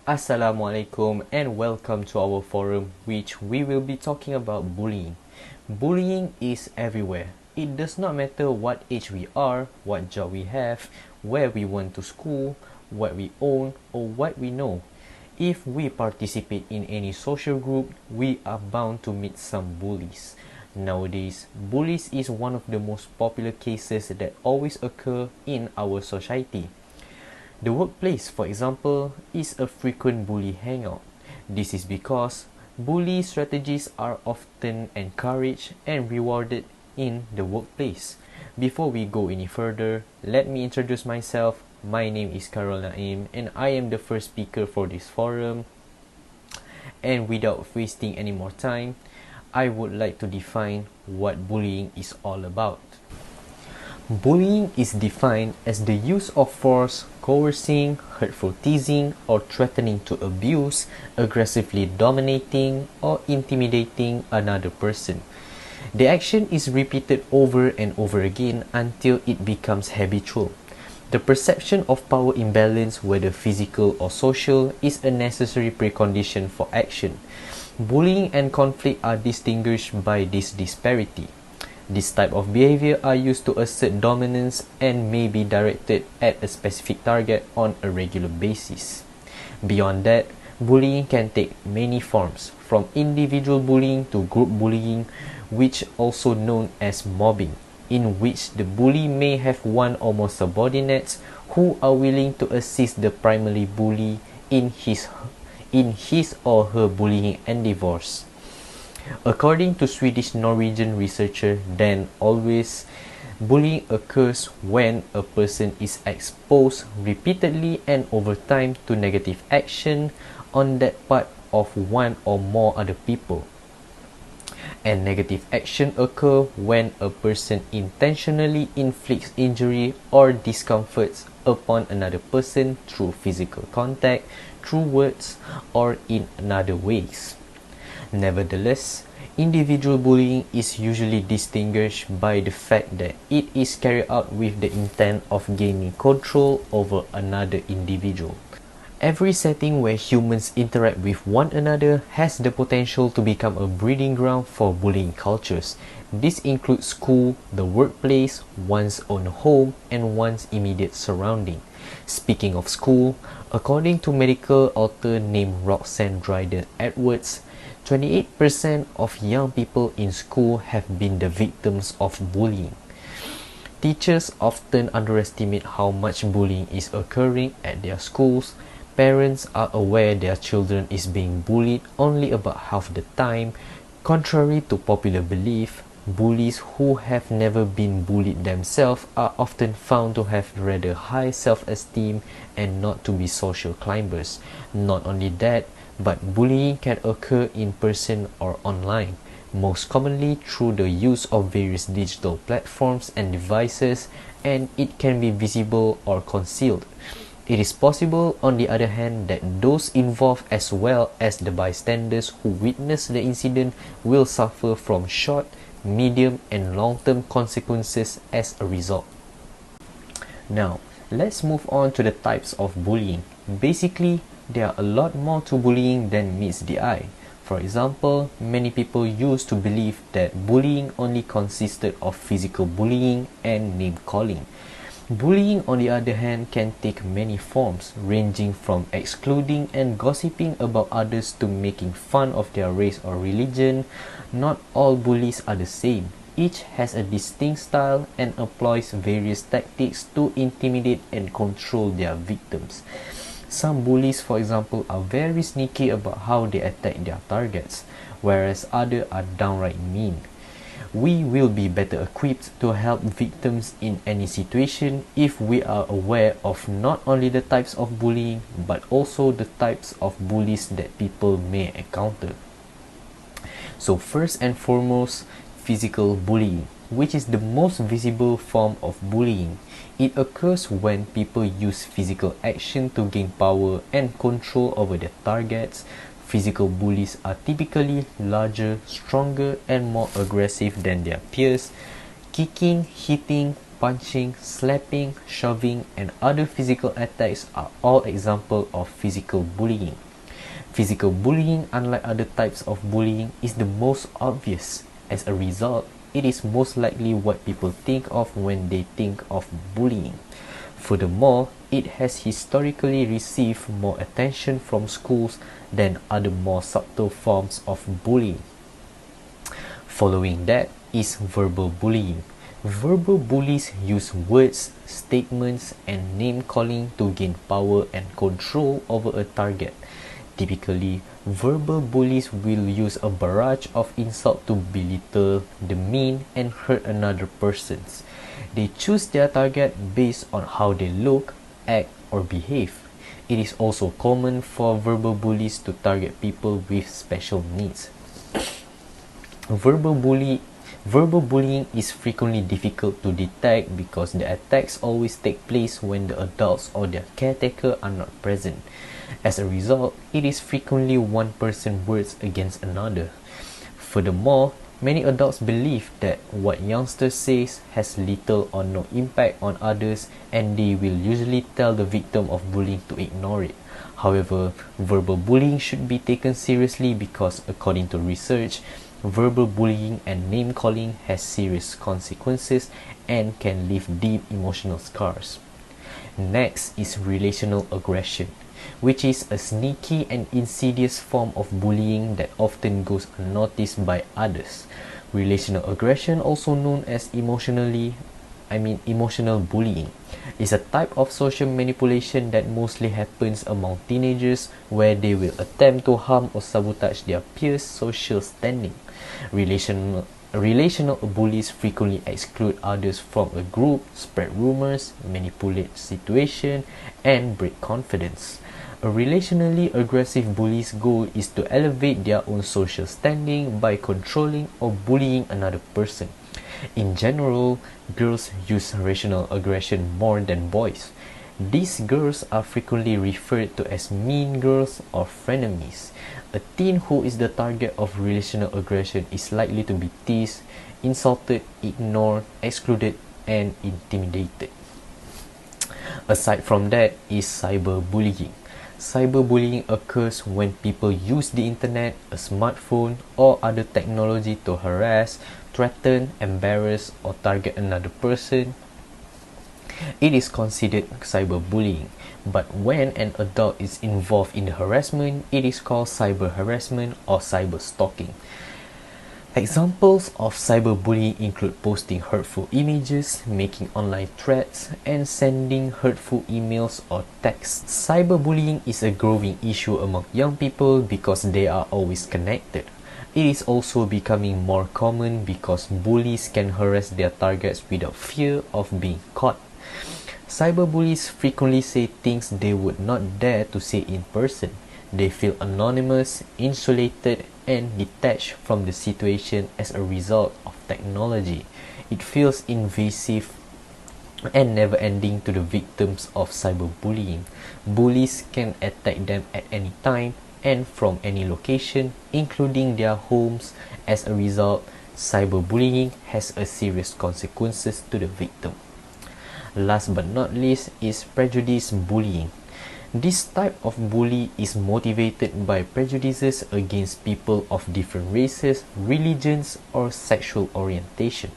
Assalamualaikum and welcome to our forum, which we will be talking about bullying. Bullying is everywhere. It does not matter what age we are, what job we have, where we went to school, what we own, or what we know. If we participate in any social group, we are bound to meet some bullies. Nowadays, bullies is one of the most popular cases that always occur in our society. The workplace, for example, is a frequent bully hangout. This is because bully strategies are often encouraged and rewarded in the workplace. Before we go any further, let me introduce myself. My name is Khairul Naim and I am the first speaker for this forum. And without wasting any more time, I would like to define what bullying is all about. Bullying is defined as the use of force, coercing, hurtful teasing, or threatening to abuse, aggressively dominating, or intimidating another person. The action is repeated over and over again until it becomes habitual. The perception of power imbalance, whether physical or social, is a necessary precondition for action. Bullying and conflict are distinguished by this disparity. This type of behavior are used to assert dominance and may be directed at a specific target on a regular basis. Beyond that, bullying can take many forms, from individual bullying to group bullying, which also known as mobbing, in which the bully may have one or more subordinates who are willing to assist the primary bully in his or her bullying endeavors. According to Swedish-Norwegian researcher Dan Always, bullying occurs when a person is exposed repeatedly and over time to negative action on that part of one or more other people. And negative action occur when a person intentionally inflicts injury or discomforts upon another person through physical contact, through words, or in other ways. Nevertheless, individual bullying is usually distinguished by the fact that it is carried out with the intent of gaining control over another individual. Every setting where humans interact with one another has the potential to become a breeding ground for bullying cultures. This includes school, the workplace, one's own home, and one's immediate surrounding. Speaking of school, according to medical author named Roxanne Dryden Edwards, 28% of young people in school have been the victims of bullying. Teachers often underestimate how much bullying is occurring at their schools. Parents are aware their children is being bullied only about half the time. Contrary to popular belief, bullies who have never been bullied themselves are often found to have rather high self-esteem and not to be social climbers. Not only that, but bullying can occur in person or online, most commonly through the use of various digital platforms and devices, and it can be visible or concealed. It is possible, on the other hand, that those involved as well as the bystanders who witness the incident will suffer from short, medium, and long-term consequences as a result. Now, let's move on to the types of bullying. Basically, there are a lot more to bullying than meets the eye. For example, many people used to believe that bullying only consisted of physical bullying and name-calling. Bullying, on the other hand, can take many forms, ranging from excluding and gossiping about others to making fun of their race or religion. Not all bullies are the same. Each has a distinct style and employs various tactics to intimidate and control their victims. Some bullies, for example, are very sneaky about how they attack their targets, whereas others are downright mean. We will be better equipped to help victims in any situation if we are aware of not only the types of bullying, but also the types of bullies that people may encounter. So first and foremost, physical bullying, which is the most visible form of bullying. It occurs when people use physical action to gain power and control over their targets. Physical bullies are typically larger, stronger, and more aggressive than their peers. Kicking, hitting, punching, slapping, shoving, and other physical attacks are all examples of physical bullying. Physical bullying, unlike other types of bullying, is the most obvious. As a result, it is most likely what people think of when they think of bullying. Furthermore, it has historically received more attention from schools than other more subtle forms of bullying. Following that is verbal bullying. Verbal bullies use words, statements, and name-calling to gain power and control over a target. Typically, verbal bullies will use a barrage of insult to belittle, demean, and hurt another person. They choose their target based on how they look, act, or behave. It is also common for verbal bullies to target people with special needs. Verbal bullying is frequently difficult to detect because the attacks always take place when the adults or their caretaker are not present. As a result, it is frequently one person's words against another. Furthermore, many adults believe that what youngsters say has little or no impact on others, and they will usually tell the victim of bullying to ignore it. However, verbal bullying should be taken seriously because, according to research, verbal bullying and name-calling has serious consequences and can leave deep emotional scars. Next is relational aggression, which is a sneaky and insidious form of bullying that often goes unnoticed by others. Relational aggression, also known as emotional bullying, is a type of social manipulation that mostly happens among teenagers, where they will attempt to harm or sabotage their peers' social standing. Relational bullies frequently exclude others from a group, spread rumors, manipulate situations, and break confidence. A relationally aggressive bully's goal is to elevate their own social standing by controlling or bullying another person. In general, girls use rational aggression more than boys. These girls are frequently referred to as mean girls or frenemies. A teen who is the target of relational aggression is likely to be teased, insulted, ignored, excluded, and intimidated. Aside from that is cyberbullying. Cyberbullying occurs when people use the internet, a smartphone, or other technology to harass, threaten, embarrass, or target another person. It is considered cyberbullying, but when an adult is involved in the harassment, it is called cyber harassment or cyber stalking. Examples of cyberbullying include posting hurtful images, making online threats, and sending hurtful emails or texts. Cyberbullying is a growing issue among young people because they are always connected. It is also becoming more common because bullies can harass their targets without fear of being caught. Cyberbullies frequently say things they would not dare to say in person. They feel anonymous, insulated, and detached from the situation as a result of technology. It feels invasive and never-ending to the victims of cyberbullying. Bullies can attack them at any time and from any location, including their homes. As a result, cyberbullying has a serious consequences to the victim. Last but not least is prejudice bullying. This type of bully is motivated by prejudices against people of different races, religions, or sexual orientation.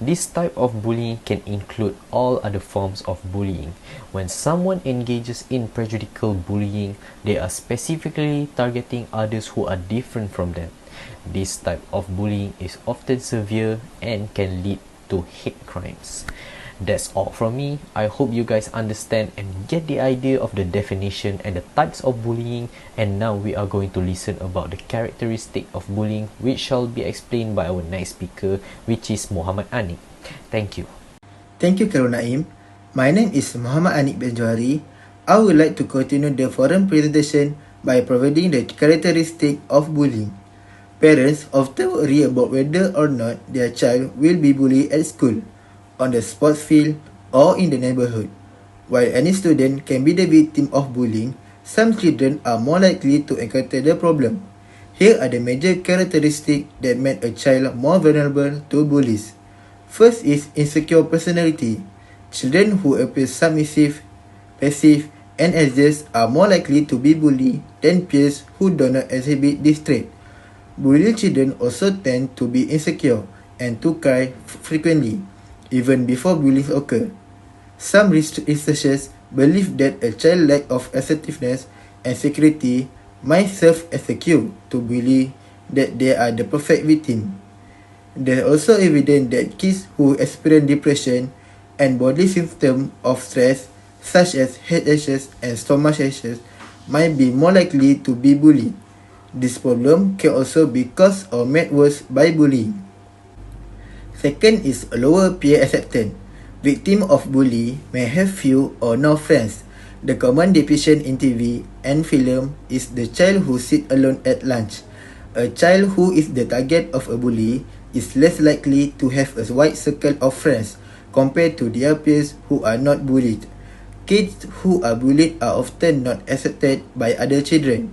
This type of bullying can include all other forms of bullying. When someone engages in prejudicial bullying, they are specifically targeting others who are different from them. This type of bullying is often severe and can lead to hate crimes. That's all from me. I hope you guys understand and get the idea of the definition and the types of bullying. And now we are going to listen about the characteristic of bullying, which shall be explained by our next speaker, which is Mohamad Aniq. Thank you. Thank you, Khairul Naim. My name is Mohamad Aniq bin Johari. I would like to continue the forum presentation by providing the characteristic of bullying. Parents often worry about whether or not their child will be bullied at school, on the sports field, or in the neighborhood. While any student can be the victim of bullying, some children are more likely to encounter the problem. Here are the major characteristics that make a child more vulnerable to bullies. First is insecure personality. Children who appear submissive, passive, and anxious are more likely to be bullied than peers who do not exhibit this trait. Bullied children also tend to be insecure and to cry frequently, even before bullying occurs. Some researchers believe that a child's lack of assertiveness and security might serve as a cue to bully that they are the perfect victim. There is also evidence that kids who experience depression and bodily symptoms of stress, such as headaches and stomach aches, might be more likely to be bullied. This problem can also be caused or made worse by bullying. Second is lower peer acceptance. Victims of bullying may have few or no friends. The common depiction in TV and film is the child who sits alone at lunch. A child who is the target of a bully is less likely to have a wide circle of friends compared to their peers who are not bullied. Kids who are bullied are often not accepted by other children.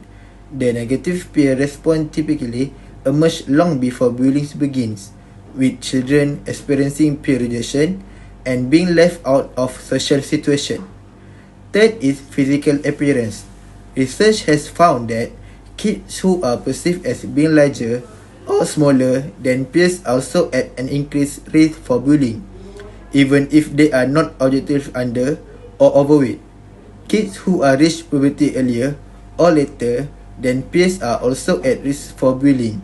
The negative peer response typically emerge long before bullying begins, with children experiencing peer rejection and being left out of social situations. Third is physical appearance. Research has found that kids who are perceived as being larger or smaller than peers also at an increased risk for bullying, even if they are not objectively under or overweight. Kids who are reached puberty earlier or later than peers are also at risk for bullying.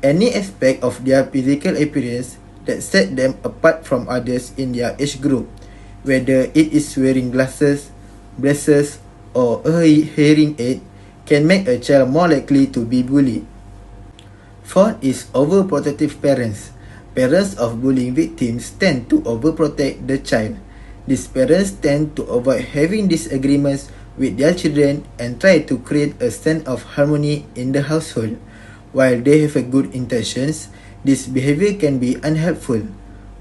Any aspect of their physical appearance that set them apart from others in their age group, whether it is wearing glasses, braces, or a hearing aid, can make a child more likely to be bullied. Fourth is overprotective parents. Parents of bullying victims tend to overprotect the child. These parents tend to avoid having disagreements with their children and try to create a sense of harmony in the household. While they have a good intentions, this behavior can be unhelpful.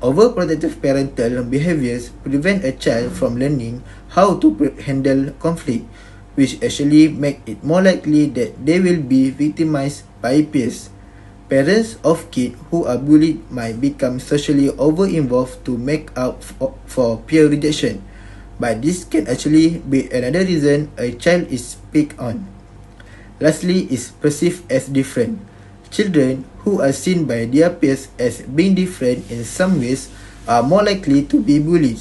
Overprotective parental behaviors prevent a child from learning how to handle conflict, which actually make it more likely that they will be victimized by peers. Parents of kids who are bullied might become socially over-involved to make up for peer rejection, but this can actually be another reason a child is picked on. Lastly is perceived as different. Children who are seen by their peers as being different in some ways are more likely to be bullied.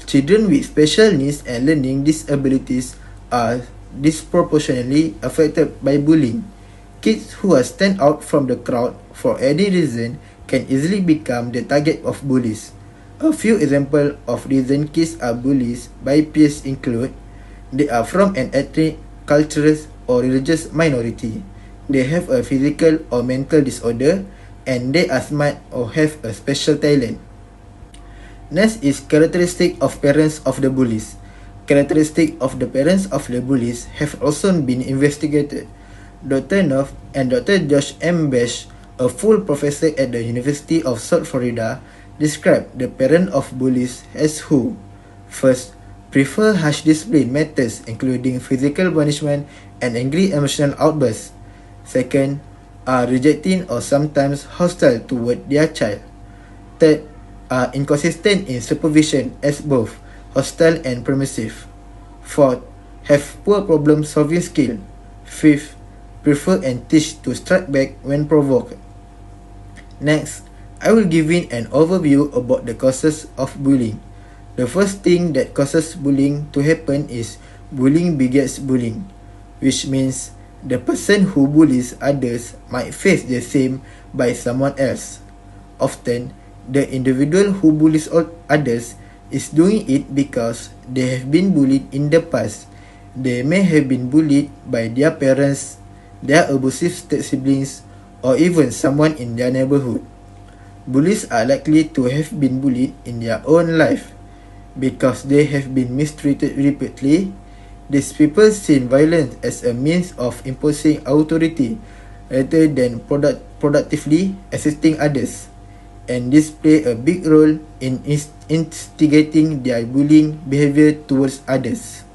Children with special needs and learning disabilities are disproportionately affected by bullying. Kids who are stand out from the crowd for any reason can easily become the target of bullies. A few examples of reason kids are bullied by peers include: they are from an ethnic, cultural, or religious minority, they have a physical or mental disorder, and they are smart or have a special talent. Next is characteristic of parents of the bullies. Characteristics of the parents of the bullies have also been investigated. Dr. North and Dr. Josh M. Bash, a full professor at the University of South Florida, described the parent of bullies as who: first, prefer harsh discipline methods including physical punishment and angry emotional outbursts. Second, are rejecting or sometimes hostile toward their child. Third, are inconsistent in supervision as both hostile and permissive. Fourth, have poor problem-solving skill. Fifth, prefer and teach to strike back when provoked. Next, I will give you an overview about the causes of bullying. The first thing that causes bullying to happen is bullying begets bullying, which means the person who bullies others might face the same by someone else. Often, the individual who bullies others is doing it because they have been bullied in the past. They may have been bullied by their parents, their abusive siblings, or even someone in their neighborhood. Bullies are likely to have been bullied in their own life. Because they have been mistreated repeatedly, these people see violence as a means of imposing authority rather than productively assisting others, and this play a big role in instigating their bullying behavior towards others.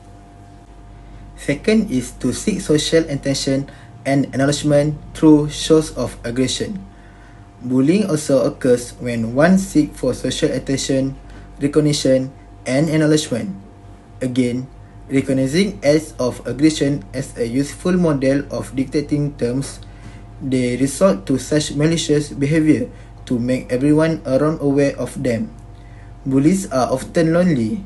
Second is to seek social attention and acknowledgement through shows of aggression. Bullying also occurs when one seeks for social attention, recognition, and acknowledgement. Again, recognizing acts of aggression as a useful model of dictating terms, they resort to such malicious behavior to make everyone around aware of them. Bullies are often lonely.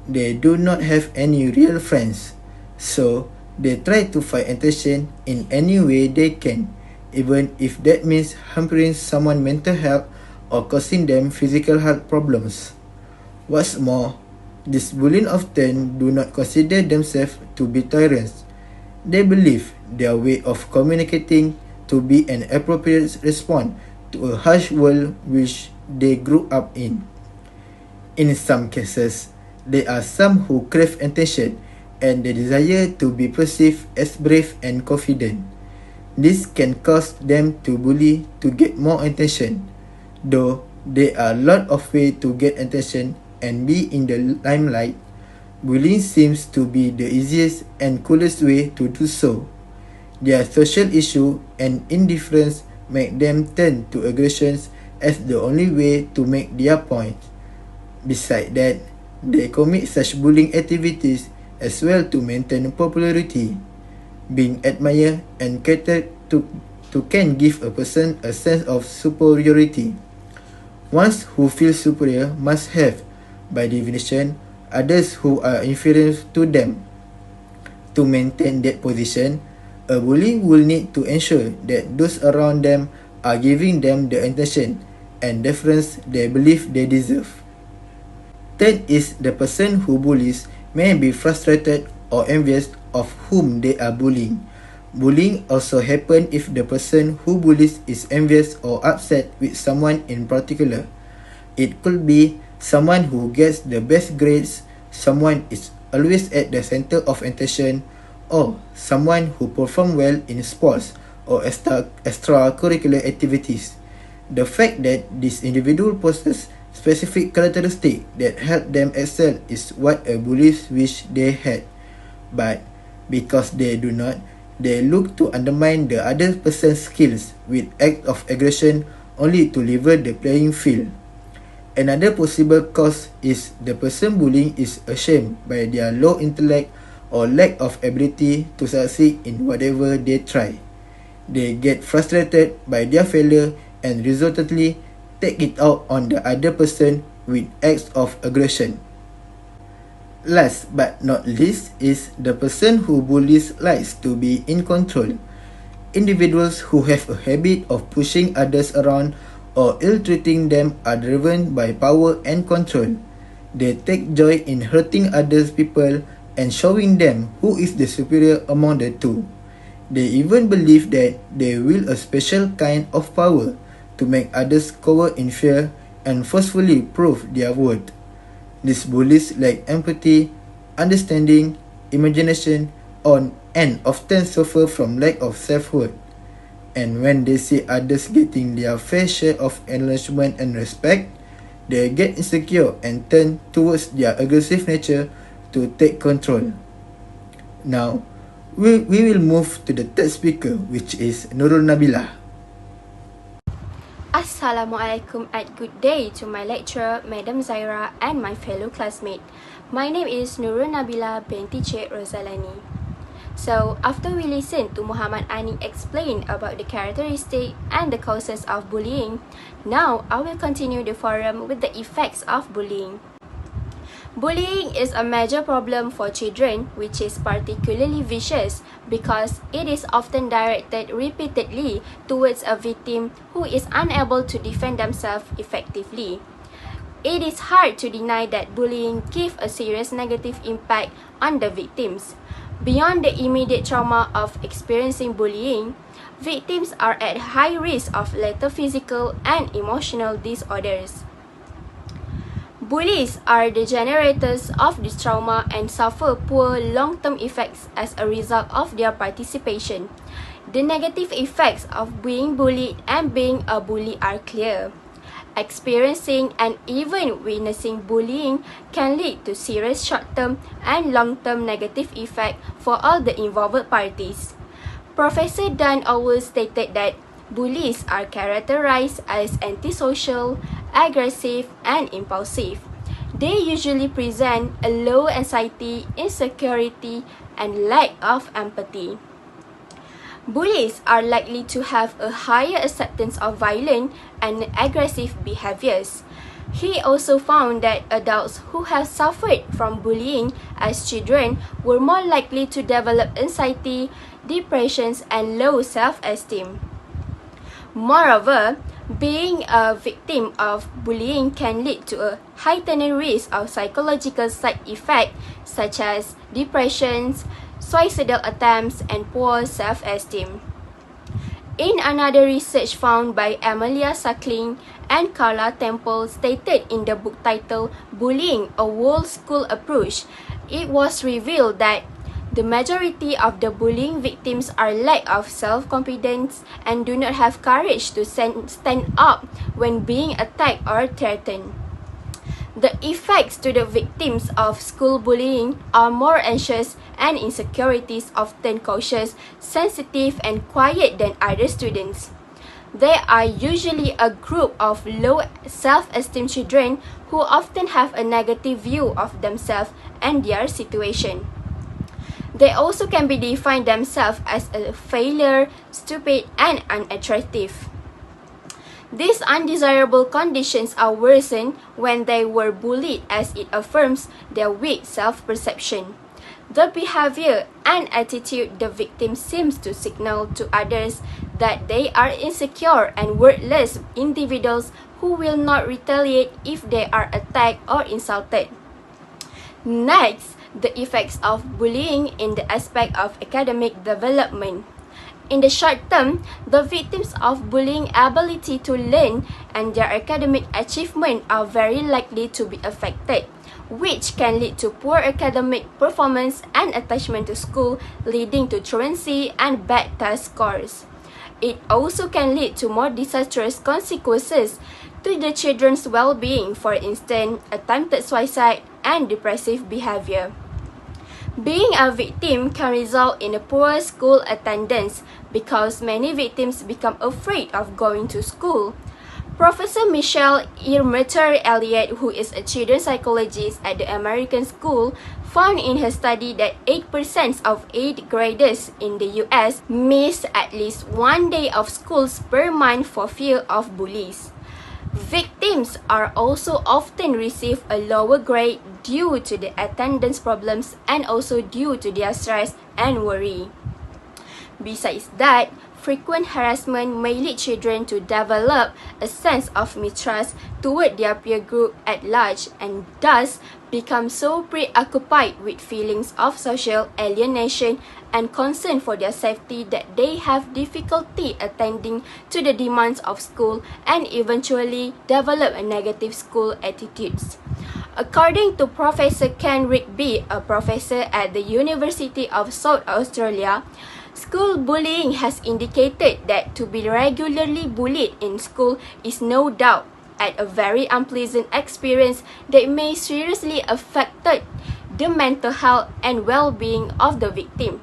They do not have any real friends, so they try to find attention in any way they can, even if that means hampering someone's mental health or causing them physical health problems. What's more, these bullies often do not consider themselves to be tyrants. They believe their way of communicating to be an appropriate response to a harsh world which they grew up in. In some cases, there are some who crave attention and the desire to be perceived as brave and confident. This can cause them to bully to get more attention, though there are a lot of ways to get attention and be in the limelight. Bullying seems to be the easiest and coolest way to do so. Their social issue and indifference make them turn to aggressions as the only way to make their point. Besides that, they commit such bullying activities as well to maintain popularity. Being admired and catered to can give a person a sense of superiority. Ones who feel superior must have, by definition, others who are inferior to them. To maintain that position, a bully will need to ensure that those around them are giving them the attention and deference they believe they deserve. Third is the person who bullies may be frustrated or envious of whom they are bullying. Bullying also happens if the person who bullies is envious or upset with someone in particular. It could be someone who gets the best grades, someone is always at the center of attention, or someone who performs well in sports or extracurricular activities. The fact that this individual possesses specific characteristics that help them excel is what a bully wish they had. But because they do not, they look to undermine the other person's skills with acts of aggression only to level the playing field. Another possible cause is the person bullying is ashamed by their low intellect or lack of ability to succeed in whatever they try. They get frustrated by their failure and resultantly take it out on the other person with acts of aggression. Last but not least is the person who bullies likes to be in control. Individuals who have a habit of pushing others around or ill-treating them are driven by power and control. They take joy in hurting other people and showing them who is the superior among the two. They even believe that they wield a special kind of power to make others cower in fear and forcefully prove their worth. These bullies lack empathy, understanding, imagination, and often suffer from lack of self-worth. And when they see others getting their fair share of acknowledgement and respect, they get insecure and turn towards their aggressive nature to take control. Now, we will move to the third speaker, which is Nurul Nabilah. Assalamualaikum and good day to my lecturer, Madam Zaira, and my fellow classmate. My name is Nurul Nabilah Binti Rozallani. So, after we listen to Mohamad Aniq explain about the characteristic and the causes of bullying, now I will continue the forum with the effects of bullying. Bullying is a major problem for children, which is particularly vicious because it is often directed repeatedly towards a victim who is unable to defend themselves effectively. It is hard to deny that bullying gives a serious negative impact on the victims. Beyond the immediate trauma of experiencing bullying, victims are at high risk of later physical and emotional disorders. Bullies are the generators of this trauma and suffer poor long-term effects as a result of their participation. The negative effects of being bullied and being a bully are clear. Experiencing and even witnessing bullying can lead to serious short-term and long-term negative effects for all the involved parties. Professor Dan Owell stated that bullies are characterized as antisocial, aggressive, and impulsive. They usually present a low anxiety, insecurity, and lack of empathy. Bullies are likely to have a higher acceptance of violent and aggressive behaviors. He also found that adults who have suffered from bullying as children were more likely to develop anxiety, depressions, and low self-esteem. Moreover, being a victim of bullying can lead to a heightened risk of psychological side effects such as depressions, suicidal attempts, and poor self-esteem. In another research found by Amelia Suckling and Carla Temple stated in the book titled Bullying, a Whole School Approach, it was revealed that the majority of the bullying victims are lack of self-confidence and do not have courage to stand up when being attacked or threatened. The effects to the victims of school bullying are more anxious and insecurities, often cautious, sensitive, and quiet than other students. They are usually a group of low self-esteem children who often have a negative view of themselves and their situation. They also can be defined themselves as a failure, stupid, and unattractive. These undesirable conditions are worsened when they were bullied, as it affirms their weak self-perception. The behavior and attitude the victim seems to signal to others that they are insecure and worthless individuals who will not retaliate if they are attacked or insulted. Next, the effects of bullying in the aspect of academic development. In the short term, the victims of bullying ability to learn and their academic achievement are very likely to be affected, which can lead to poor academic performance and attachment to school, leading to truancy and bad test scores. It also can lead to more disastrous consequences to the children's well-being, for instance, attempted suicide and depressive behavior. Being a victim can result in a poor school attendance because many victims become afraid of going to school. Professor Michelle Irmeter Elliott, who is a children's psychologist at the American School, found in her study that 8% of 8th graders in the US miss at least one day of schools per month for fear of bullies. Victims are also often receive a lower grade due to the attendance problems and also due to their stress and worry. Besides that, frequent harassment may lead children to develop a sense of mistrust toward their peer group at large and thus become so preoccupied with feelings of social alienation and concern for their safety that they have difficulty attending to the demands of school and eventually develop a negative school attitudes. According to Professor Ken Rigby, a professor at the University of South Australia, school bullying has indicated that to be regularly bullied in school is no doubt at a very unpleasant experience that may seriously affect the mental health and well-being of the victim.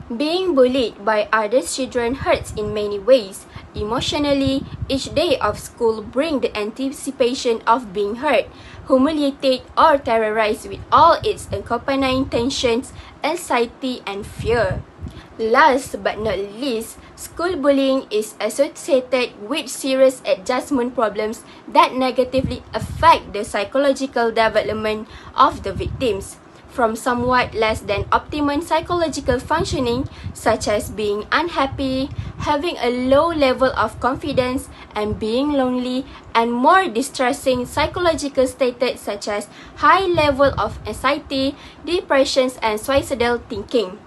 Being bullied by other children hurts in many ways. Emotionally, each day of school brings the anticipation of being hurt, humiliated, or terrorized with all its accompanying tensions, anxiety, and fear. Last but not least, school bullying is associated with serious adjustment problems that negatively affect the psychological development of the victims, from somewhat less than optimum psychological functioning, such as being unhappy, having a low level of confidence, and being lonely, and more distressing psychological states such as high level of anxiety, depressions, and suicidal thinking.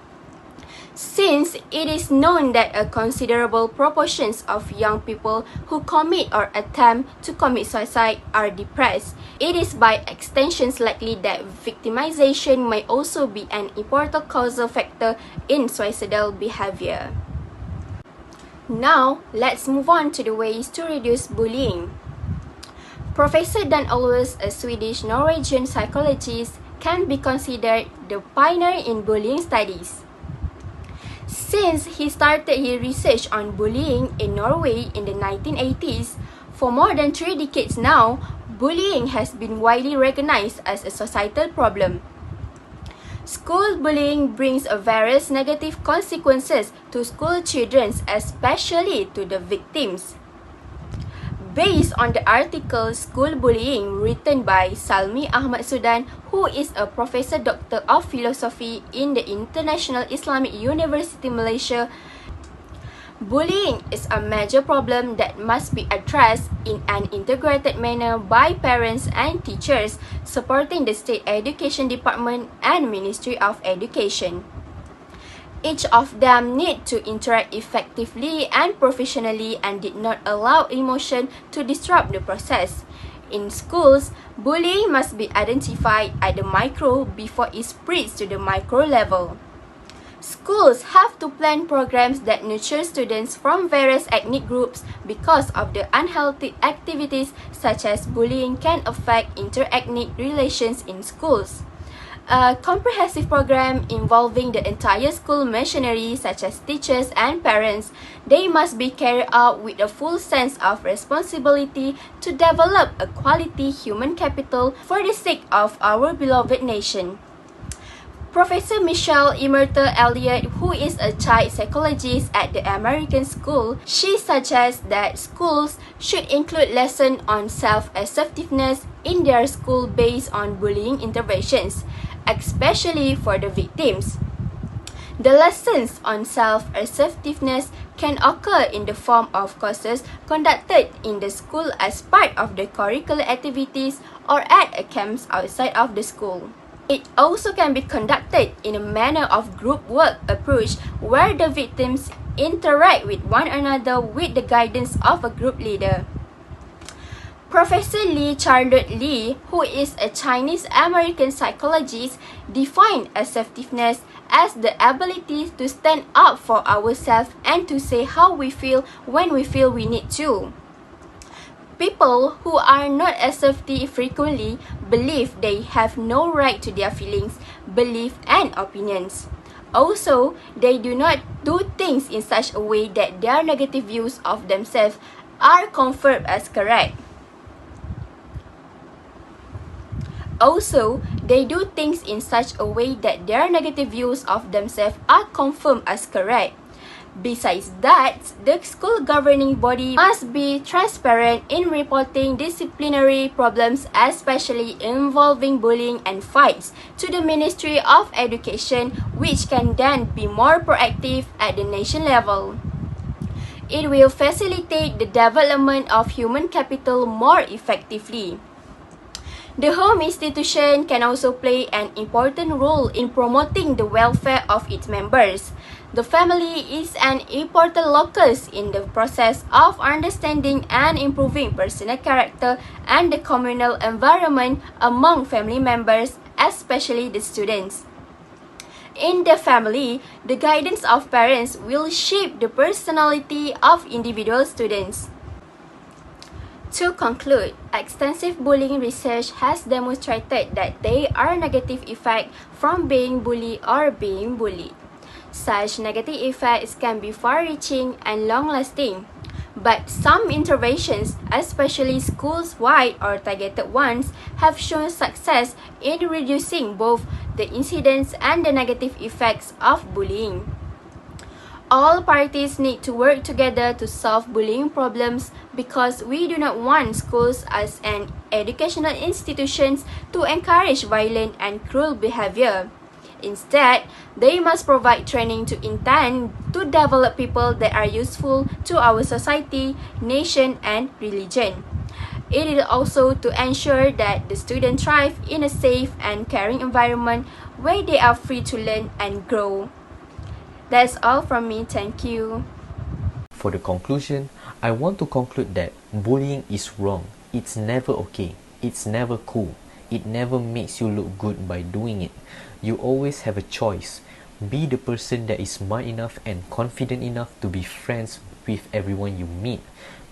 Since it is known that a considerable proportion of young people who commit or attempt to commit suicide are depressed, it is by extension likely that victimization may also be an important causal factor in suicidal behavior. Now, let's move on to the ways to reduce bullying. Professor Dan Olweus, a Swedish-Norwegian psychologist, can be considered the pioneer in bullying studies. Since he started his research on bullying in Norway in the 1980s, for more than 3 decades now, bullying has been widely recognized as a societal problem. School bullying brings various negative consequences to school children, especially to the victims. Based on the article School Bullying written by Salmi Ahmad Sudan, who is a Professor Doctor of Philosophy in the International Islamic University Malaysia, bullying is a major problem that must be addressed in an integrated manner by parents and teachers, supporting the State Education Department and Ministry of Education. Each of them need to interact effectively and professionally and did not allow emotion to disrupt the process. In schools, bullying must be identified at the micro before it spreads to the macro level. Schools have to plan programs that nurture students from various ethnic groups because of the unhealthy activities such as bullying can affect inter-ethnic relations in schools. A comprehensive program involving the entire school machinery such as teachers and parents, they must be carried out with a full sense of responsibility to develop a quality human capital for the sake of our beloved nation. Professor Michelle Emerter Elliott, who is a child psychologist at the American School, she suggests that schools should include lessons on self-assertiveness in their school based on bullying interventions, especially for the victims. The lessons on self-assertiveness can occur in the form of courses conducted in the school as part of the curricular activities or at camps outside of the school. It also can be conducted in a manner of group work approach where the victims interact with one another with the guidance of a group leader. Professor Lee Charlotte Lee, who is a Chinese-American psychologist, defined assertiveness as the ability to stand up for ourselves and to say how we feel when we feel we need to. People who are not assertive frequently believe they have no right to their feelings, beliefs, and opinions. Also, they do not do things in such a way that their negative views of themselves are confirmed as correct. Also, they do things in such a way that their negative views of themselves are confirmed as correct. Besides that, the school governing body must be transparent in reporting disciplinary problems, especially involving bullying and fights, to the Ministry of Education, which can then be more proactive at the nation level. It will facilitate the development of human capital more effectively. The home institution can also play an important role in promoting the welfare of its members. The family is an important locus in the process of understanding and improving personal character and the communal environment among family members, especially the students. In the family, the guidance of parents will shape the personality of individual students. To conclude, extensive bullying research has demonstrated that there are negative effects from being bullied or being bullied. Such negative effects can be far-reaching and long-lasting, but some interventions, especially schools-wide or targeted ones, have shown success in reducing both the incidence and the negative effects of bullying. All parties need to work together to solve bullying problems because we do not want schools as an educational institutions to encourage violent and cruel behavior. Instead, they must provide training to intend to develop people that are useful to our society, nation, and religion. It is also to ensure that the students thrive in a safe and caring environment where they are free to learn and grow. That's all from me. Thank you. For the conclusion, I want to conclude that bullying is wrong. It's never okay. It's never cool. It never makes you look good by doing it. You always have a choice. Be the person that is smart enough and confident enough to be friends with everyone you meet.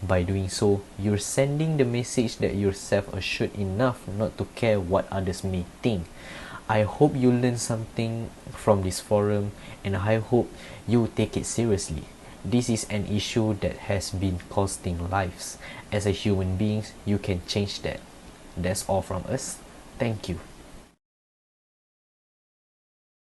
By doing so, you're sending the message that you're self-assured enough not to care what others may think. I hope you learn something from this forum, and I hope you take it seriously. This is an issue that has been costing lives. As a human being, you can change that. That's all from us. Thank you.